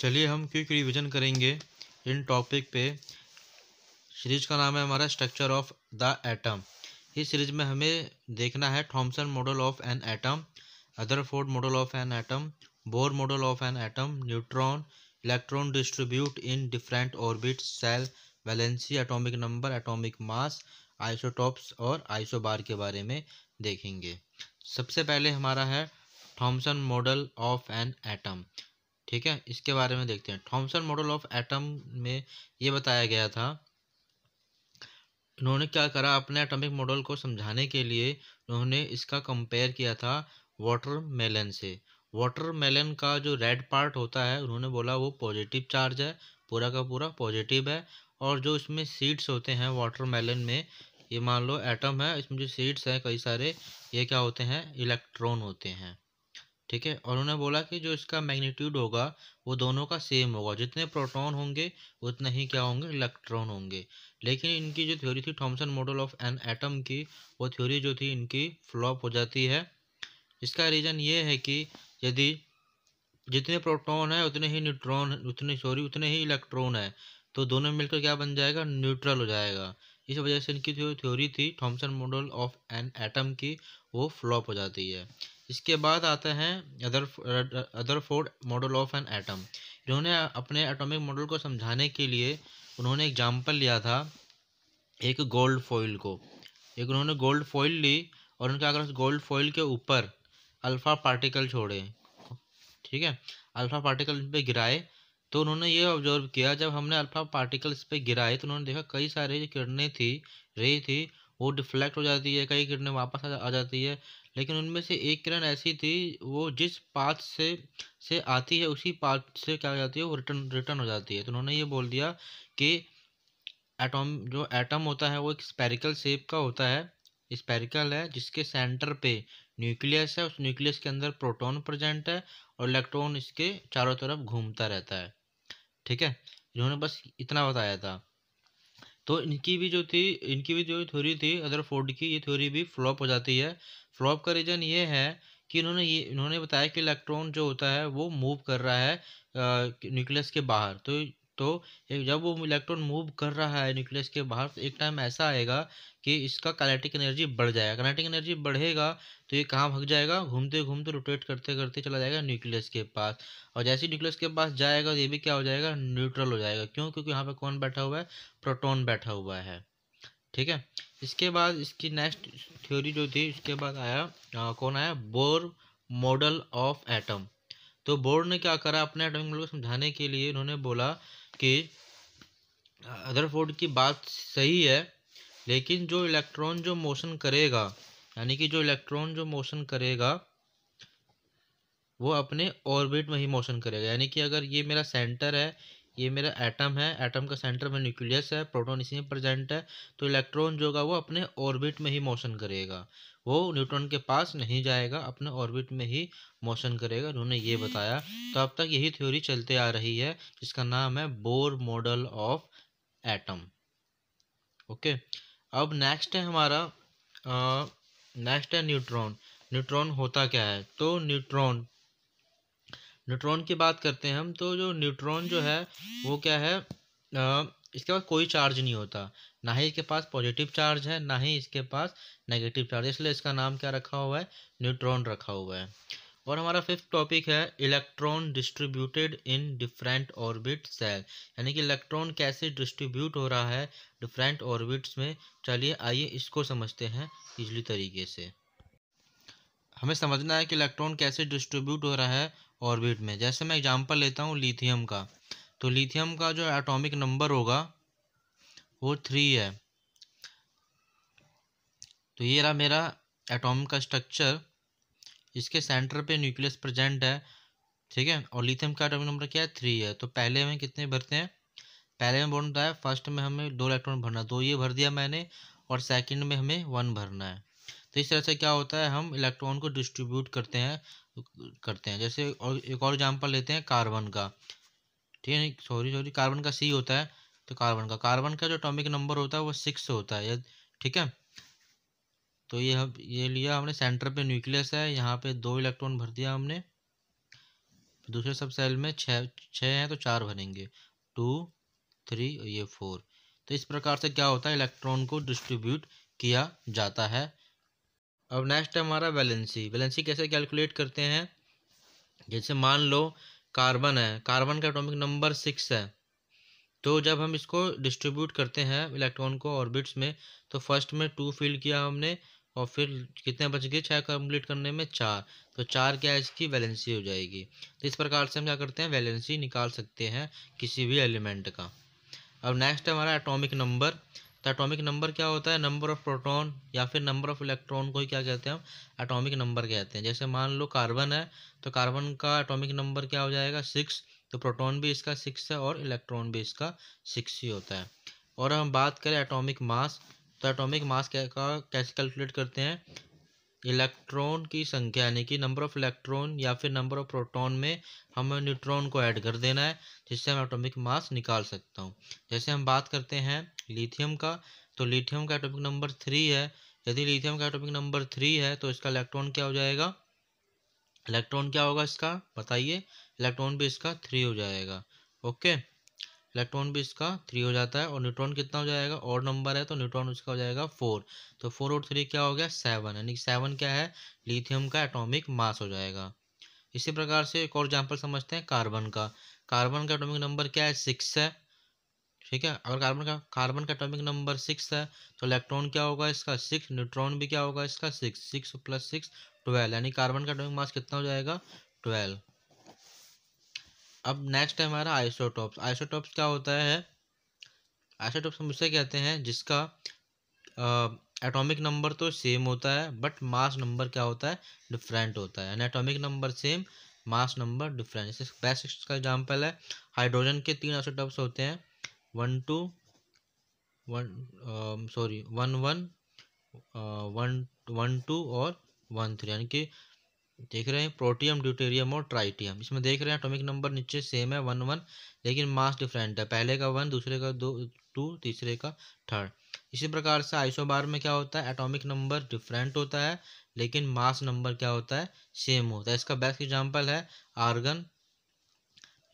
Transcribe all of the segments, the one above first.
चलिए हम quick revision करेंगे इन टॉपिक पे। सीरीज का नाम है हमारा स्ट्रक्चर ऑफ द एटम। इस सीरीज में हमें देखना है Thomson model of an atom, Rutherford model of an atom, Bohr model of an atom, neutron, electron distribute in different orbits, shell, valency, atomic number, atomic mass, isotopes और isobar के बारे में देखेंगे। सबसे पहले हमारा है Thomson model of an atom. ठीक है, इसके बारे में देखते हैं। थॉमसन मॉडल ऑफ एटम में ये बताया गया था, इन्होंने क्या करा, अपने एटॉमिक मॉडल को समझाने के लिए उन्होंने इसका कंपेयर किया था वाटरमेलन से। वाटरमेलन का जो रेड पार्ट होता है, उन्होंने बोला वो पॉजिटिव चार्ज है, पूरा का पूरा पॉजिटिव है। और जो इसमें सीड्स होते हैं वाटरमेलन में, ये मान लो एटम है, इसमें जो सीड्स हैं कई सारे, ये क्या होते हैं, इलेक्ट्रॉन होते हैं। ठीक है, और उन्होंने बोला कि जो इसका मैग्नीट्यूड होगा वो दोनों का सेम होगा, जितने प्रोटॉन होंगे उतने ही क्या होंगे, इलेक्ट्रॉन होंगे। लेकिन इनकी जो थ्योरी थी Thompson model of an atom की, वो थ्योरी जो थी इनकी फ्लॉप हो जाती है। इसका रीज़न ये है कि यदि जितने प्रोटॉन है उतने ही न्यूट्रॉन, उतने ही इलेक्ट्रॉन है, तो दोनों मिलकर क्या बन जाएगा, न्यूट्रल हो जाएगा। इस वजह से इनकी जो थ्योरी थी Thompson model of an atom की, वो फ्लॉप हो जाती है। इसके बाद आता है Rutherford model of an atom. इन्होंने अपने एटॉमिक मॉडल को समझाने के लिए उन्होंने एग्जाम्पल लिया था एक गोल्ड फॉइल को। एक उन्होंने गोल्ड फॉइल ली और उनके अगर गोल्ड फॉइल के ऊपर अल्फा पार्टिकल छोड़े, ठीक है, अल्फा पार्टिकल पे गिराए, तो उन्होंने ये ऑब्जर्व किया, जब हमने अल्फा पार्टिकल्स पे गिराए तो उन्होंने देखा कई सारे जो किरणें थी, रे थी, वो डिफ्लेक्ट हो जाती है, कई किरणें वापस आ जाती है। लेकिन उनमें से एक किरण ऐसी थी, वो जिस पाथ से आती है उसी पाथ से क्या हो जाती है, वो रिटर्न रिटर्न हो जाती है। तो उन्होंने ये बोल दिया कि जो एटम होता है वो एक स्पेरिकल शेप का होता है, स्पेरिकल है, जिसके सेंटर पे न्यूक्लियस है, उस न्यूक्लियस के अंदर प्रोटॉन प्रेजेंट है और इलेक्ट्रॉन इसके चारों तरफ घूमता रहता है। ठीक है, इन्होंने बस इतना बताया था। तो इनकी भी जो थ्योरी थी रदरफोर्ड की, ये थ्योरी भी फ्लॉप हो जाती है। फ्लॉप का रीज़न ये है कि इन्होंने बताया कि इलेक्ट्रॉन जो होता है वो मूव कर रहा है न्यूक्लियस के बाहर। तो जब वो इलेक्ट्रॉन मूव कर रहा है न्यूक्लियस के बाहर, तो एक टाइम ऐसा आएगा कि इसका काइनेटिक एनर्जी बढ़ जाएगा। काइनेटिक एनर्जी बढ़ेगा तो ये कहाँ भाग जाएगा, घूमते घूमते रोटेट करते करते चला जाएगा न्यूक्लियस के पास। और जैसे ही न्यूक्लियस के पास जाएगा तो ये भी क्या हो जाएगा, न्यूट्रल हो जाएगा। क्यों? क्योंकि यहाँ पे कौन बैठा हुआ है, प्रोटॉन बैठा हुआ है। ठीक है, इसके बाद इसकी नेक्स्ट थ्योरी जो थी, इसके बाद आया कौन आया, बोर मॉडल ऑफ एटम। तो बोर ने क्या करा, अपने एटॉमिक मॉडल को समझाने के लिए उन्होंने बोला कि रदरफोर्ड की बात सही है, लेकिन जो इलेक्ट्रॉन जो मोशन करेगा, यानी कि जो इलेक्ट्रॉन जो मोशन करेगा वो अपने ऑर्बिट में ही मोशन करेगा। यानी कि अगर ये मेरा सेंटर है, ये मेरा एटम है, एटम का सेंटर में न्यूक्लियस है, प्रोटॉन इसी में प्रेजेंट है, तो इलेक्ट्रॉन जो होगा वो अपने ऑर्बिट में ही मोशन करेगा, वो न्यूट्रॉन के पास नहीं जाएगा, अपने ऑर्बिट में ही मोशन करेगा। उन्होंने ये बताया। तो अब तक यही थ्योरी चलते आ रही है, जिसका नाम है bore model of atom. Okay, अब नेक्स्ट है हमारा, नेक्स्ट है न्यूट्रॉन। न्यूट्रॉन होता क्या है? तो न्यूट्रॉन की बात करते हैं हम। तो जो न्यूट्रॉन जो है वो क्या है, इसके पास कोई चार्ज नहीं होता, ना ही इसके पास पॉजिटिव चार्ज है, ना ही इसके पास नेगेटिव चार्ज, इसलिए इसका नाम क्या रखा हुआ है, न्यूट्रॉन रखा हुआ है। और हमारा फिफ्थ टॉपिक है electron distributed in different orbit shell. यानी कि इलेक्ट्रॉन कैसे डिस्ट्रीब्यूट हो रहा है डिफरेंट ऑर्बिट्स में। चलिए आइए इसको समझते हैं इजली तरीके से। हमें समझना है कि इलेक्ट्रॉन कैसे डिस्ट्रीब्यूट हो रहा है ऑर्बिट में। जैसे मैं एग्जांपल लेता हूँ लिथियम का, तो लिथियम का जो एटॉमिक नंबर होगा वो 3 है। तो ये रहा मेरा एटॉम का स्ट्रक्चर, इसके सेंटर पे न्यूक्लियस प्रेजेंट है। ठीक है, और लिथियम का एटॉमिक नंबर क्या है, 3 है। तो पहले में कितने भरते हैं, पहले में बोलता है फर्स्ट में हमें 2 इलेक्ट्रॉन भरना, 2 ये भर दिया मैंने, और सेकंड में हमें 1 भरना है। तो इस तरह से क्या होता है, हम इलेक्ट्रॉन को डिस्ट्रीब्यूट करते हैं। जैसे और एक और एग्जांपल लेते हैं कार्बन का। ठीक है, सॉरी कार्बन का C होता है, तो कार्बन का जो एटॉमिक नंबर होता है वो 6 होता है। ठीक है, तो ये लिया हमने, सेंटर पे न्यूक्लियस है, यहाँ पे 2 इलेक्ट्रॉन भर दिया हमने, दूसरे सब सेल में छः छः हैं तो 4 भरेंगे, 2 3 और ये 4। तो इस प्रकार से क्या होता है, इलेक्ट्रॉन को डिस्ट्रीब्यूट किया जाता है। अब नेक्स्ट है हमारा वैलेंसी। वैलेंसी कैसे कैलकुलेट करते हैं, जैसे मान लो कार्बन है, कार्बन का एटॉमिक नंबर 6 है, तो जब हम इसको डिस्ट्रीब्यूट करते हैं इलेक्ट्रॉन को ऑर्बिट्स में, तो फर्स्ट में 2 फिल किया हमने, और फिर कितने बच गए 6 कंप्लीट करने में 4, तो 4 क्या है इसकी वैलेंसी हो जाएगी। तो इस प्रकार से हम क्या करते हैं, वैलेंसी निकाल सकते हैं किसी भी एलिमेंट का। अब नेक्स्ट है हमारा एटॉमिक नंबर। तो एटॉमिक नंबर क्या होता है, नंबर ऑफ प्रोटॉन या फिर नंबर ऑफ इलेक्ट्रॉन को ही क्या कहते हैं, हम एटॉमिक नंबर कहते हैं। जैसे मान लो कार्बन है, तो कार्बन का एटॉमिक नंबर क्या हो जाएगा 6, तो प्रोटॉन भी इसका 6 है और इलेक्ट्रॉन भी इसका 6 ही होता है। और हम बात करें एटॉमिक मास, तो एटॉमिक मास का कैसे कैलकुलेट करते हैं, इलेक्ट्रॉन की संख्या यानी कि नंबर ऑफ इलेक्ट्रॉन या फिर नंबर ऑफ प्रोटॉन में हमें न्यूट्रॉन को ऐड कर देना है, जिससे हम एटॉमिक मास निकाल सकता हूँ। जैसे हम बात करते हैं लिथियम का, तो लिथियम का एटॉमिक नंबर 3 है। यदि लिथियम का एटॉमिक नंबर 3 है तो इसका इलेक्ट्रॉन क्या हो जाएगा, इलेक्ट्रॉन क्या होगा इसका बताइए, इलेक्ट्रॉन भी इसका 3 हो जाएगा। ओके, इलेक्ट्रॉन भी इसका 3 हो जाता है। और न्यूट्रॉन कितना हो जाएगा, और नंबर है तो न्यूट्रॉन उसका हो जाएगा 4, तो 4 और 3 क्या हो गया 7, यानी 7 क्या है, लिथियम का एटॉमिक मास हो जाएगा। इसी प्रकार से एक और एग्जाम्पल समझते हैं कार्बन का। कार्बन का एटॉमिक नंबर क्या है 6 है, ठीक है। अगर कार्बन का एटॉमिक नंबर 6 है तो इलेक्ट्रॉन क्या होगा इसका 6, न्यूट्रॉन भी क्या होगा इसका 6, 6 + 6 12, यानी कार्बन का एटॉमिक मास कितना हो जाएगा 12। अब नेक्स्ट है हमारा आइसोटॉप्स। आइसोटॉप्स क्या होता है, आइसोटॉप्स हम उसे कहते हैं जिसका एटॉमिक नंबर तो सेम होता है बट मास नंबर क्या होता है डिफरेंट होता है, यानी atomic number same, mass number different. जैसे बेस्ट इसका एग्जांपल है, हाइड्रोजन के 3 आइसोटॉप्स होते हैं, 1 2 1 सॉरी 1 1 1 1 2 और 1 3, यानी कि देख रहे हैं प्रोटियम, ड्यूटेरियम और ट्राइटियम। इसमें देख रहे हैं एटॉमिक नंबर नीचे सेम है 1 1, लेकिन मास डिफरेंट है, पहले का 1, दूसरे का 2, तीसरे का 3। इसी प्रकार से आइसोबार में क्या होता है, एटॉमिक नंबर डिफरेंट होता है लेकिन मास नंबर क्या होता है सेम होता है। इसका बेस्ट एग्जांपल है आर्गन,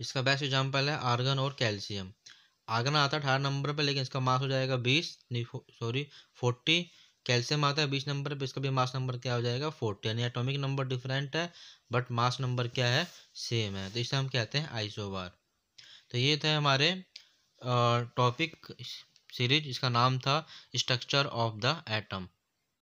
इसका बेस्ट एग्जांपल है आर्गन और कैल्शियम। आर्गन आता है 18 नंबर पे लेकिन इसका मास हो जाएगा 20, नहीं सॉरी 40। कैल्शियम आता है 20 नंबर पे, इसका भी मास नंबर क्या हो जाएगा 40, यानी एटॉमिक नंबर डिफरेंट है बट मास नंबर क्या है सेम है, तो इसे हम कहते हैं आइसोबार। तो ये थे हमारे टॉपिक सीरीज, इसका नाम था स्ट्रक्चर ऑफ द एटम।